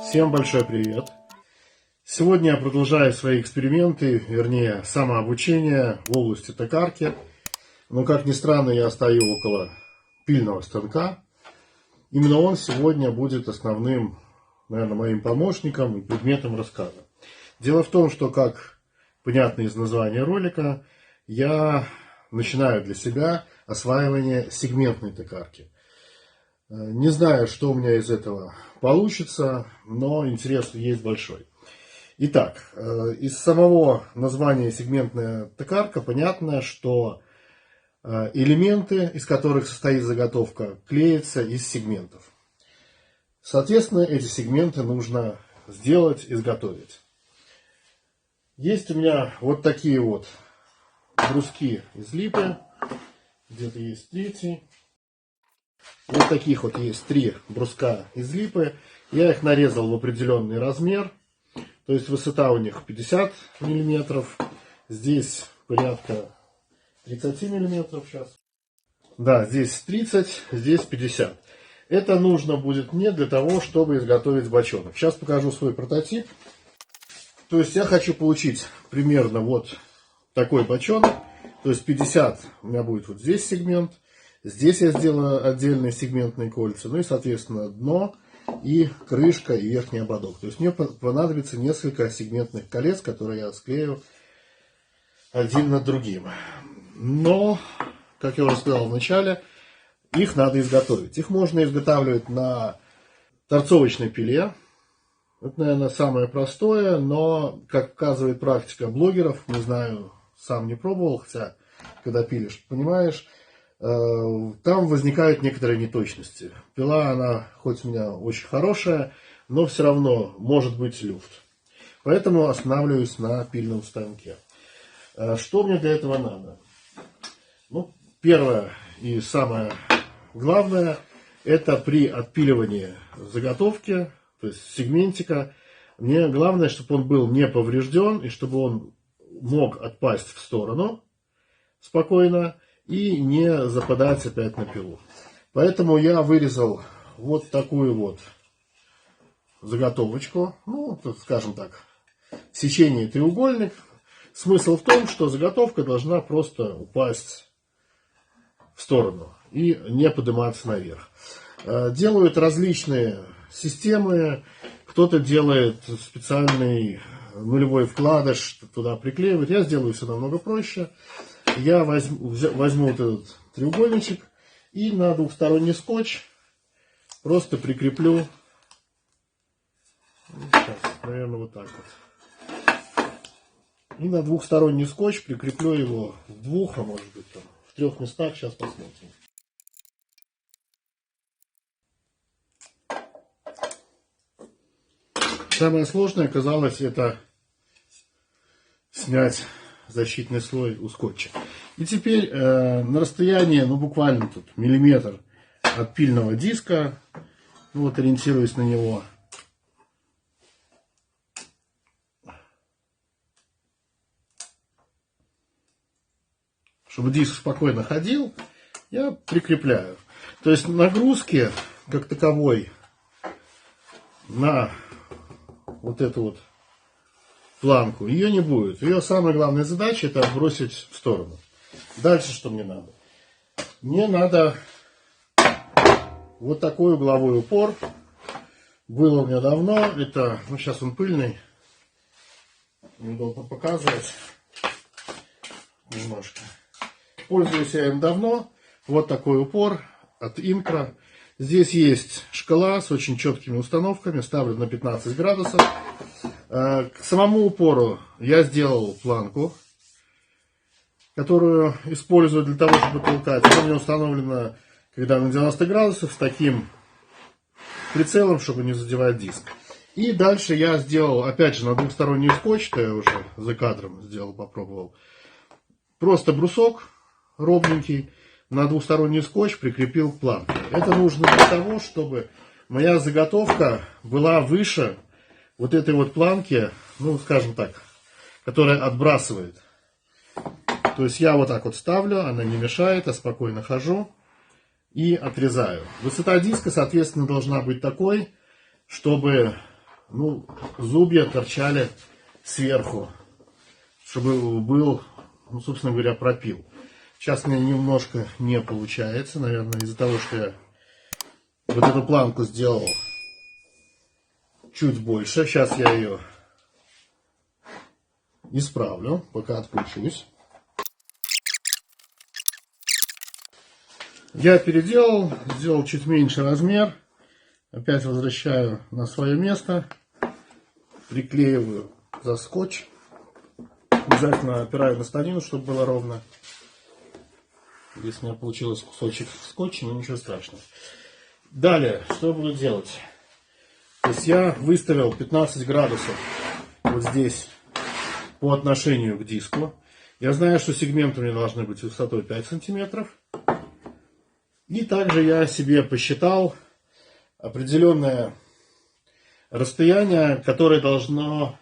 Всем большой привет! Сегодня я продолжаю свои эксперименты, вернее самообучение в области токарки. Но как ни странно, я стою около пильного станка. Именно он сегодня будет основным, наверное, моим помощником и предметом рассказа. Дело в том, что, как понятно из названия ролика, я начинаю для себя осваивание сегментной токарки. Не знаю, что у меня из этого получится, но интерес есть большой. Итак, из самого названия сегментная токарка понятно, что элементы, из которых состоит заготовка, клеятся из сегментов. Соответственно, эти сегменты нужно сделать, изготовить. Есть у меня вот такие вот бруски из липы. Где-то есть третий. Вот таких вот есть 3 бруска из липы. Я их нарезал в определенный размер. То есть высота у них 50 миллиметров. Здесь порядка 30 миллиметров сейчас. Да, здесь 30, здесь 50. Это нужно будет мне для того, чтобы изготовить бочонок. Сейчас покажу свой прототип. То есть я хочу получить примерно вот такой бочонок. То есть 50 у меня будет вот здесь сегмент. Здесь я сделаю отдельные сегментные кольца. Ну и, соответственно, дно и крышка и верхний ободок. То есть мне понадобится несколько сегментных колец, которые я склею один над другим. Но, как я уже сказал в начале, их надо изготовить. Их можно изготавливать на торцовочной пиле. Это, наверное, самое простое, но, как показывает практика блогеров, не знаю, сам не пробовал, хотя, когда пилишь, понимаешь, там возникают некоторые неточности. Пила, она хоть у меня очень хорошая, но все равно может быть люфт. Поэтому останавливаюсь на пильном станке. Что мне для этого надо? Ну, первое и самое главное, это при отпиливании заготовки, то есть сегментика, мне главное, чтобы он был не поврежден и чтобы он мог отпасть в сторону спокойно и не западать опять на пилу. Поэтому я вырезал вот такую вот заготовочку, ну, скажем так, в сечении треугольник. Смысл в том, что заготовка должна просто упасть в сторону и не подниматься наверх. Делают различные системы. Кто-то делает специальный нулевой вкладыш, туда приклеивает. Я сделаю все намного проще. Я возьму вот этот треугольничек и на двухсторонний скотч просто прикреплю. Сейчас, наверное, вот так вот. И на двухсторонний скотч прикреплю его в 2, а может быть там, в 3 местах. Сейчас посмотрим. Самое сложное оказалось это снять защитный слой у скотча. И теперь на расстоянии, ну буквально тут миллиметр от пильного диска, ну, вот ориентируясь на него, чтобы диск спокойно ходил, я прикрепляю. То есть нагрузки как таковой на вот эту вот планку ее не будет. Ее самая главная задача это отбросить в сторону. Дальше что мне надо? Мне надо вот такой угловой упор. Было у меня давно. Это, ну сейчас он пыльный. Неудобно показывать. Немножко. Пользуюсь я им давно. Вот такой упор от Инкро. Здесь есть шкала с очень четкими установками. Ставлю на 15 градусов. К самому упору я сделал планку, которую использую для того, чтобы толкать. Она у меня установлена, когда на 90 градусов, с таким прицелом, чтобы не задевать диск. И дальше я сделал, опять же, на двухсторонний скотч, что я уже за кадром сделал, попробовал. Просто брусок ровненький, на двухсторонний скотч прикрепил к планке. Это нужно для того, чтобы моя заготовка была выше вот этой вот планки, ну, скажем так, которая отбрасывает. То есть я вот так вот ставлю, она не мешает, я спокойно хожу. и отрезаю. Высота диска, соответственно, должна быть такой, чтобы зубья торчали сверху, чтобы был, собственно говоря, пропил. Сейчас у меня немножко не получается, наверное, из-за того, что я вот эту планку сделал чуть больше. Сейчас я ее исправлю, пока отключусь. Я переделал, сделал чуть меньше размер. Опять возвращаю на свое место. Приклеиваю за скотч. Обязательно опираю на станину, чтобы было ровно. Здесь у меня получилось кусочек скотча, но ничего страшного. Далее, что я буду делать? То есть я выставил 15 градусов вот здесь по отношению к диску. Я знаю, что сегменты у меня должны быть высотой 5 сантиметров. И также я себе посчитал определенное расстояние, которое должно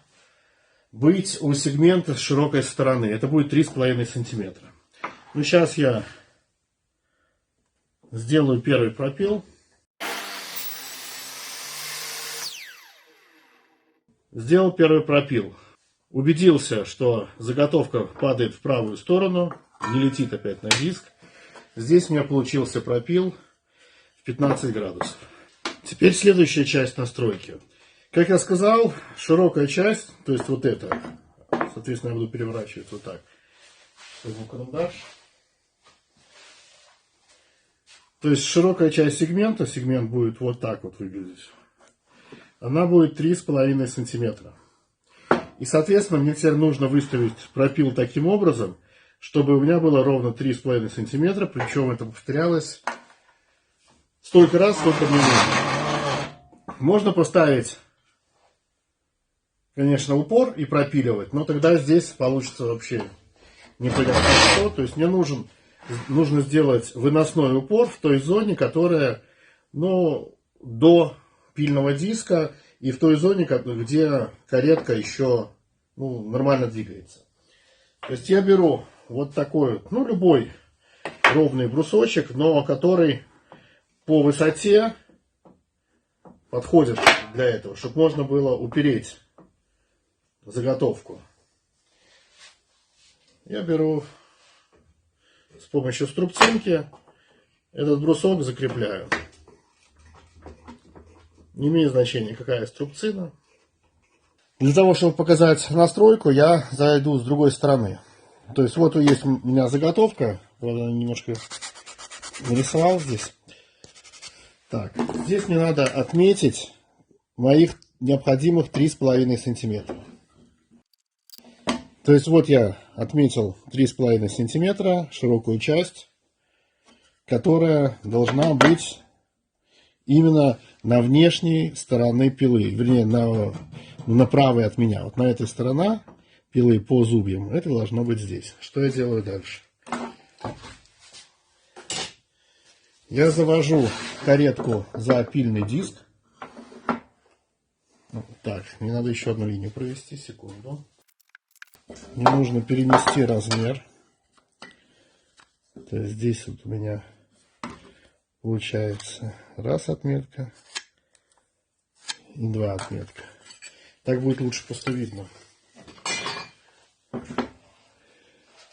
быть у сегмента с широкой стороны. Это будет 3,5 сантиметра. Ну, сейчас я сделаю первый пропил. Сделал первый пропил. Убедился, что заготовка падает в правую сторону, не летит опять на диск. Здесь у меня получился пропил в 15 градусов. Теперь следующая часть настройки. Как я сказал, широкая часть, то есть вот это, соответственно, я буду переворачивать вот так. Возьму карандаш. То есть широкая часть сегмента, сегмент будет вот так вот выглядеть. Она будет 3,5 сантиметра. И, соответственно, мне теперь нужно выставить пропил таким образом, чтобы у меня было ровно 3,5 сантиметра, причем это повторялось столько раз, сколько мне нужно. Можно поставить, конечно, упор и пропиливать, но тогда здесь получится вообще непонятно что. То есть мне нужно сделать выносной упор в той зоне, которая, до пильного диска и в той зоне, где каретка еще нормально двигается. То есть я беру вот такой, любой ровный брусочек, но который по высоте подходит для этого, чтобы можно было упереть заготовку. Я беру с помощью струбцинки этот брусок, закрепляю. Не имеет значения, какая струбцина. Для того, чтобы показать настройку, я зайду с другой стороны. То есть вот есть у меня заготовка. Немножко нарисовал здесь. Так, здесь мне надо отметить моих необходимых 3,5 сантиметра. То есть вот я отметил 3,5 сантиметра, широкую часть, которая должна быть именно на внешней стороне пилы, вернее, на правой от меня. Вот на этой стороне пилы по зубьям, это должно быть здесь. Что я делаю дальше? Я завожу каретку за пильный диск. Так, мне надо еще одну линию провести, секунду. Мне нужно перенести размер. То есть здесь вот у меня получается раз отметка и два отметка. Так будет лучше просто видно.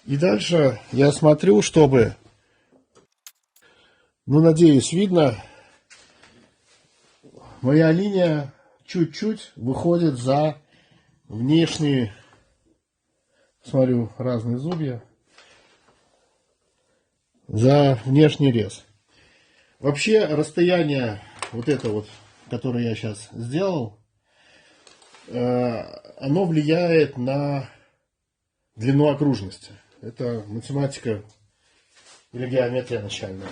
И дальше я смотрю, чтобы, надеюсь, видно, моя линия чуть-чуть выходит за внешние, смотрю, разные зубья, за внешний рез. Вообще расстояние вот это вот, которое я сейчас сделал, оно влияет на длину окружности. Это математика или геометрия начальная.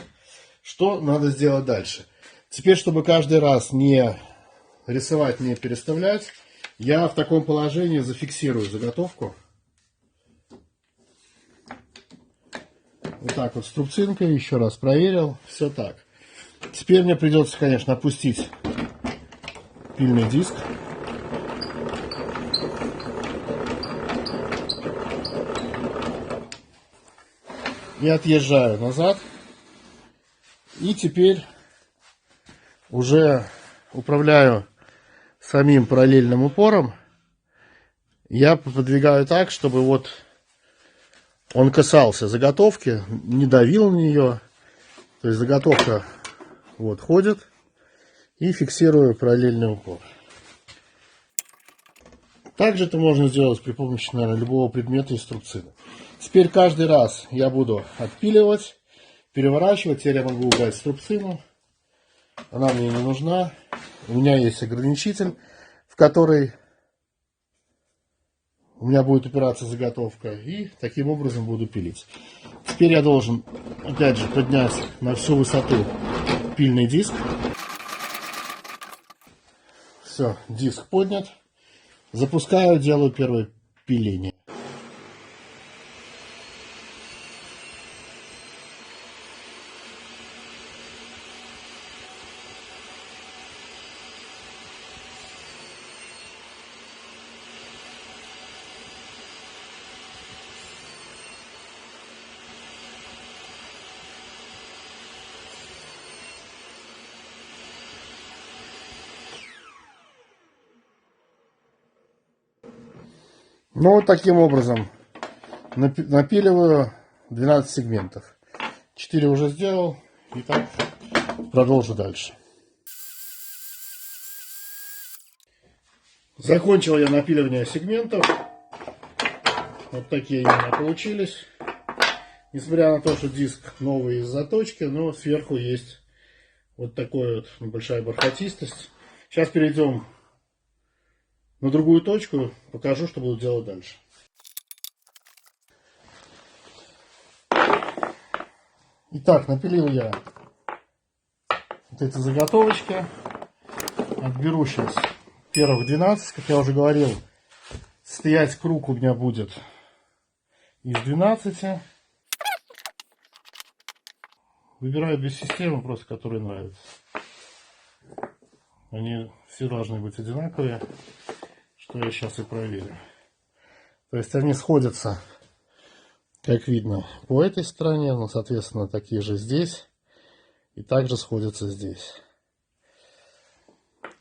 Что надо сделать дальше? Теперь, чтобы каждый раз не рисовать, не переставлять, я в таком положении зафиксирую заготовку. Вот так вот струбцинкой, еще раз проверил, все так. Теперь мне придется, конечно, опустить пильный диск. И отъезжаю назад. И теперь уже управляю самим параллельным упором. Я подвигаю так, чтобы вот он касался заготовки, не давил на нее. То есть заготовка вот ходит, и фиксирую параллельный упор. Также это можно сделать при помощи, наверное, любого предмета из струбцины. Теперь каждый раз я буду отпиливать, переворачивать. Теперь я могу убрать струбцину. Она мне не нужна. У меня есть ограничитель, в который у меня будет упираться заготовка. И таким образом буду пилить. Теперь я должен, опять же, поднять на всю высоту пильный диск. Все, диск поднят. Запускаю, делаю первое пиление. Ну, вот таким образом напиливаю 12 сегментов. 4 уже сделал. И так продолжу дальше. Закончил я напиливание сегментов. Вот такие у меня получились. Несмотря на то, что диск новый из заточки, но сверху есть вот такая вот небольшая бархатистость. Сейчас перейдем на другую точку, покажу, что буду делать дальше. Итак, напилил я вот эти заготовочки. Отберу сейчас первых 12, как я уже говорил. Стоять круг у меня будет из 12. Выбираю без системы, просто которые нравятся. Они все должны быть одинаковые, что я сейчас и проверю. То есть они сходятся, как видно, по этой стороне, но, соответственно, такие же здесь. И также сходятся здесь.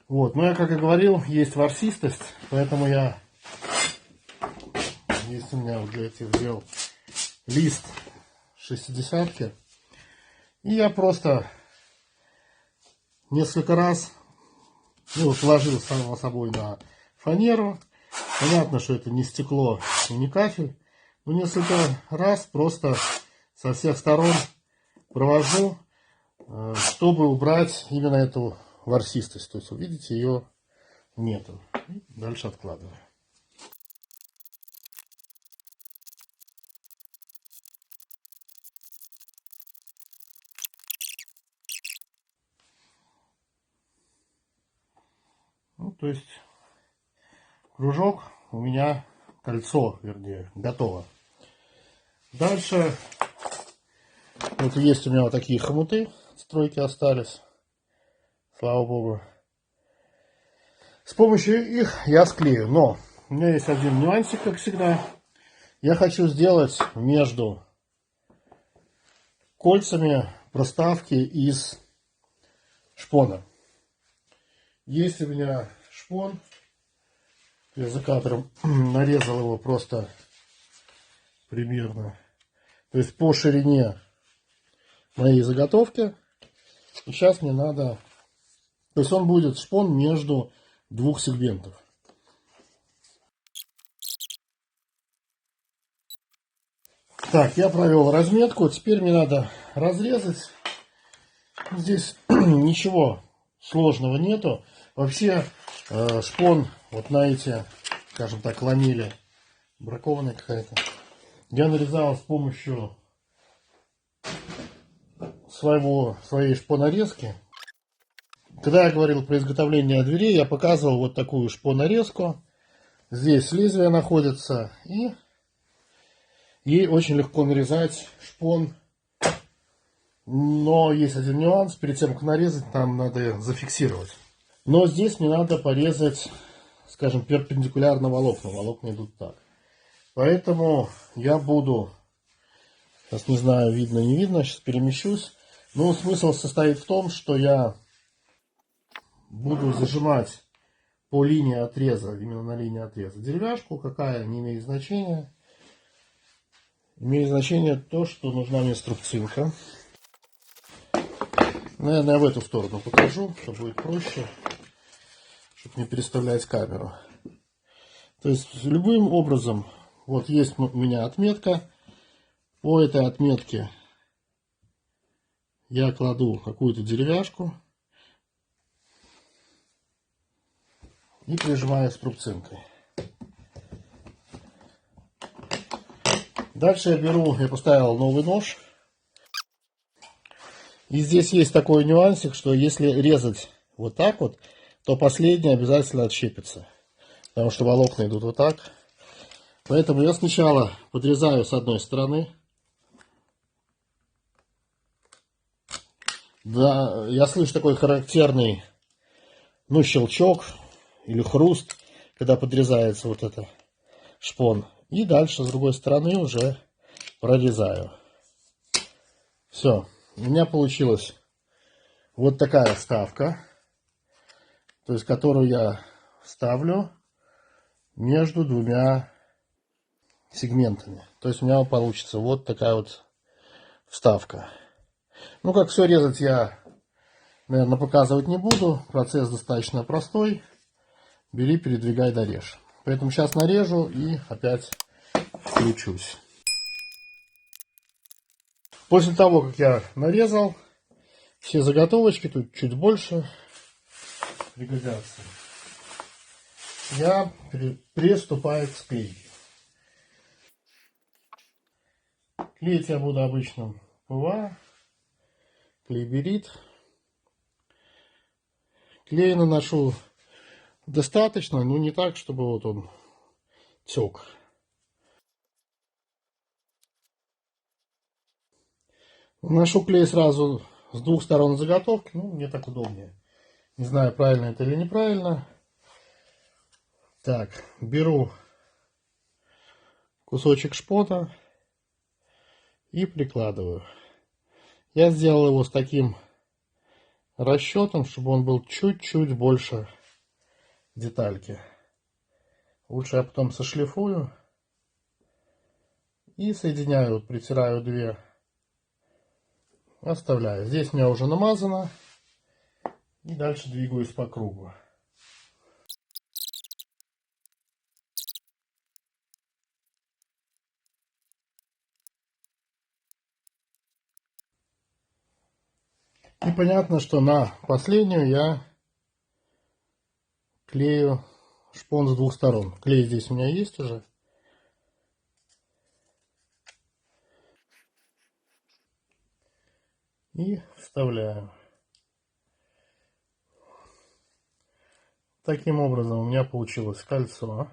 Вот, ну я, как и говорил, есть ворсистость, поэтому я, есть у меня вот для этих дел лист 60-ки. И я просто несколько раз сложил само собой на фанеру. Понятно, что это не стекло и не кафель. Но несколько раз просто со всех сторон провожу, чтобы убрать именно эту ворсистость. То есть, вы видите, ее нету. И дальше откладываю. Ну, то есть кружок у меня, кольцо, вернее, готово. Дальше вот есть у меня вот такие хомуты, стройки остались, слава богу. С помощью их я склею, но у меня есть один нюансик, как всегда. Я хочу сделать между кольцами проставки из шпона. Есть у меня шпон, я за кадром нарезал его просто примерно, то есть по ширине моей заготовки. И сейчас мне надо, то есть он будет шпон между двух сегментов. Так, я провел разметку, теперь мне надо разрезать. Здесь ничего сложного нету. Вообще шпон вот на эти, скажем так, ламели, бракованная какая-то, я нарезал с помощью своей шпонорезки. Когда я говорил про изготовление дверей, я показывал вот такую шпонорезку. Здесь лезвие находится, и ей очень легко нарезать шпон. Но есть один нюанс, перед тем как нарезать, там надо зафиксировать. Но здесь мне надо порезать, скажем, перпендикулярно волокна. Волокна идут так. Поэтому я буду, сейчас не знаю, видно, не видно, сейчас перемещусь. Но смысл состоит в том, что я буду зажимать по линии отреза, именно на линии отреза, деревяшку, какая не имеет значения. Имеет значение то, что нужна мне струбцинка. Наверное, я в эту сторону покажу, чтобы будет проще, чтобы не переставлять камеру. То есть, любым образом, вот есть у меня отметка. По этой отметке я кладу какую-то деревяшку и прижимаю струбцинкой. Дальше я поставил новый нож. И здесь есть такой нюансик, что если резать вот так вот, то последний обязательно отщепится. Потому что волокна идут вот так. Поэтому я сначала подрезаю с одной стороны. Да, я слышу такой характерный, щелчок или хруст, когда подрезается вот это шпон. И дальше с другой стороны уже прорезаю. Все. У меня получилась вот такая вставка, то есть которую я вставлю между двумя сегментами. То есть у меня получится вот такая вот вставка. Ну, как все резать я, наверное, показывать не буду. Процесс достаточно простой. Бери, передвигай, дорежь. Поэтому сейчас нарежу и опять включусь. После того, как я нарезал все заготовочки, тут чуть больше пригодятся, я приступаю к склейке. Клеить я буду обычным ПВА, клейберит. Клей наношу достаточно, но не так, чтобы вот он тек. Наношу клей сразу с двух сторон заготовки, мне так удобнее. Не знаю, правильно это или неправильно. Так, беру кусочек шпота и прикладываю. Я сделал его с таким расчетом, чтобы он был чуть-чуть больше детальки. Лучше я потом сошлифую и соединяю, притираю две. Оставляю. Здесь у меня уже намазано. И дальше двигаюсь по кругу. И понятно, что на последнюю я клею шпон с двух сторон. Клей здесь у меня есть уже. И вставляю. Таким образом у меня получилось кольцо.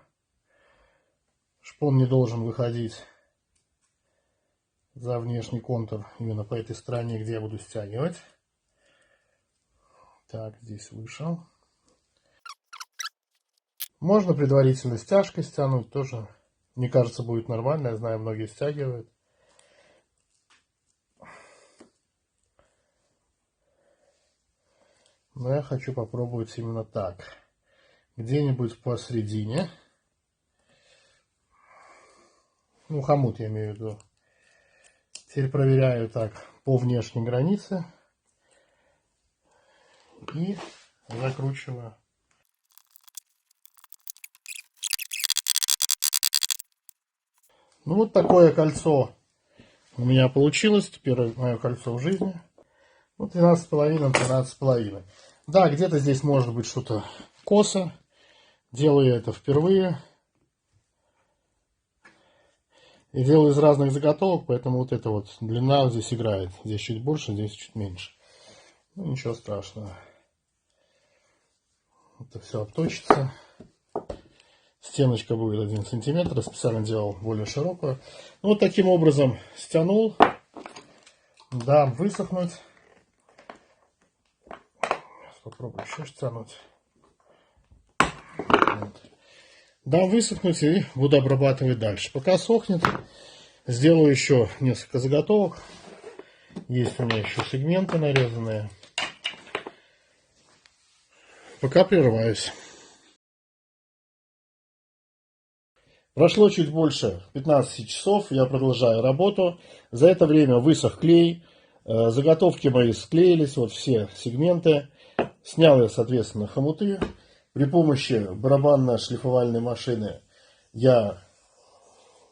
Шпон не должен выходить за внешний контур именно по этой стороне, где я буду стягивать. Так, здесь вышел. Можно предварительно стяжкой стянуть, тоже, мне кажется, будет нормально. Я знаю, многие стягивают. Но я хочу попробовать именно так. Где-нибудь посередине. Хомут я имею в виду. Теперь проверяю так по внешней границе. И закручиваю. Вот такое кольцо у меня получилось. Первое мое кольцо в жизни. 13,5 на 13,5. Да, где-то здесь может быть что-то косо. Делаю это впервые. И делаю из разных заготовок, поэтому вот эта вот длина здесь играет. Здесь чуть больше, здесь чуть меньше. Ничего страшного. Это все обточится. Стеночка будет 1 сантиметр. Я специально делал более широкую. Вот таким образом стянул. Дам высохнуть. Попробую еще стянуть. Дам высохнуть и буду обрабатывать дальше. Пока сохнет, сделаю еще несколько заготовок. Есть у меня еще сегменты нарезанные. Пока прерываюсь. Прошло чуть больше 15 часов, я продолжаю работу. За это время высох клей, заготовки мои склеились, вот все сегменты. Снял я, соответственно, хомуты. При помощи барабанно-шлифовальной машины я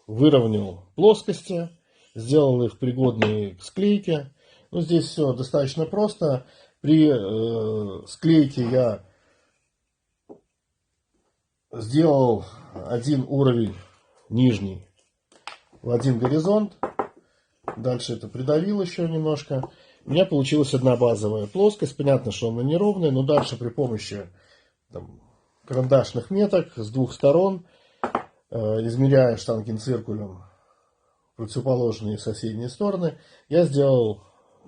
выровнял плоскости, сделал их пригодные к склейке. Ну, здесь все достаточно просто. При склейке я сделал один уровень нижний в один горизонт. Дальше это придавил еще немножко. У меня получилась одна базовая плоскость. Понятно, что она неровная, но дальше при помощи карандашных меток с двух сторон, измеряя штангенциркулем противоположные соседние стороны, я сделал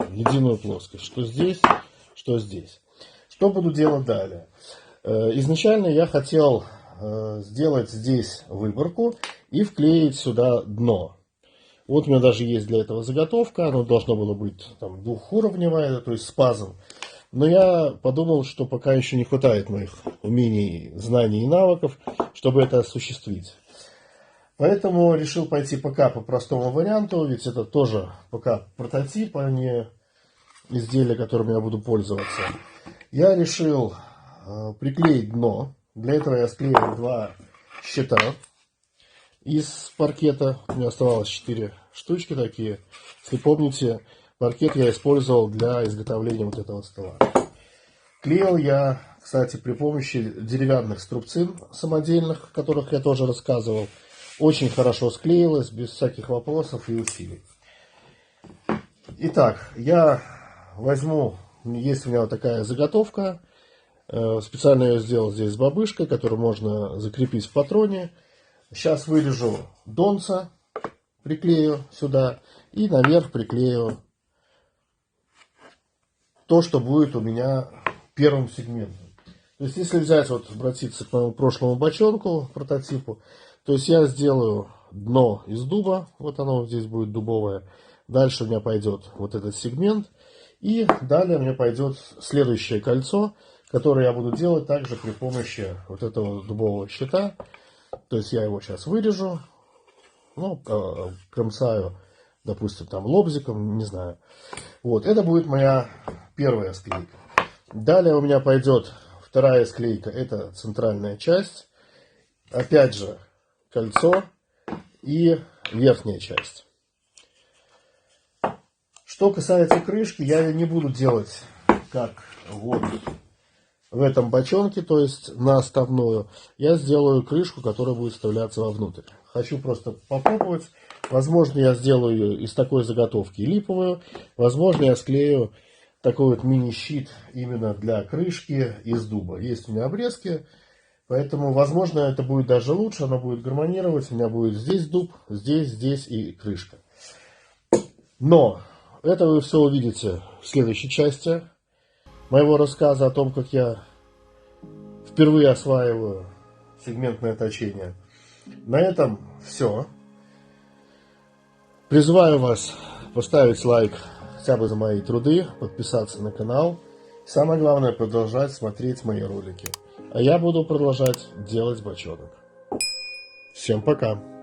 единую плоскость. Что здесь, что здесь. Что буду делать далее? Изначально я хотел сделать здесь выборку и вклеить сюда дно. Вот у меня даже есть для этого заготовка. Оно должно было быть двухуровневое, то есть с пазом. Но я подумал, что пока еще не хватает моих умений, знаний и навыков, чтобы это осуществить. Поэтому решил пойти пока по простому варианту, ведь это тоже пока прототип, а не изделие, которым я буду пользоваться. Я решил приклеить дно. Для этого я склеил два щита из паркета. У меня оставалось 4 штучки такие. Если помните, паркет я использовал для изготовления вот этого стола. Клеил я, кстати, при помощи деревянных струбцин самодельных, о которых я тоже рассказывал. Очень хорошо склеилось, без всяких вопросов и усилий. Итак, я возьму, есть у меня вот такая заготовка. Специально я сделал здесь с бабышкой, которую можно закрепить в патроне. Сейчас вырежу донца, приклею сюда и наверх приклею то, что будет у меня первым сегментом. То есть, если взять, вот обратиться к моему прошлому бочонку, прототипу, то есть я сделаю дно из дуба, вот оно вот здесь будет дубовое. Дальше у меня пойдет вот этот сегмент. И далее у меня пойдет следующее кольцо, которое я буду делать также при помощи вот этого дубового щита. То есть я его сейчас вырежу, ну, кромсаю, допустим, там лобзиком, не знаю. Вот, это будет моя первая склейка. Далее у меня пойдет вторая склейка, это центральная часть. Опять же, кольцо и верхняя часть. Что касается крышки, я ее не буду делать как вот в этом бочонке, то есть на оставную. Я сделаю крышку, которая будет вставляться вовнутрь. Хочу просто попробовать. Возможно, я сделаю ее из такой заготовки липовую. Возможно, я склею такой вот мини-щит именно для крышки из дуба. Есть у меня обрезки, поэтому, возможно, это будет даже лучше. Оно будет гармонировать. У меня будет здесь дуб, здесь и крышка. Но это вы все увидите в следующей части моего рассказа о том, как я впервые осваиваю сегментное точение. На этом все. Призываю вас поставить лайк хотя бы за мои труды, подписаться на канал. Самое главное, продолжать смотреть мои ролики. А я буду продолжать делать бочонок. Всем пока!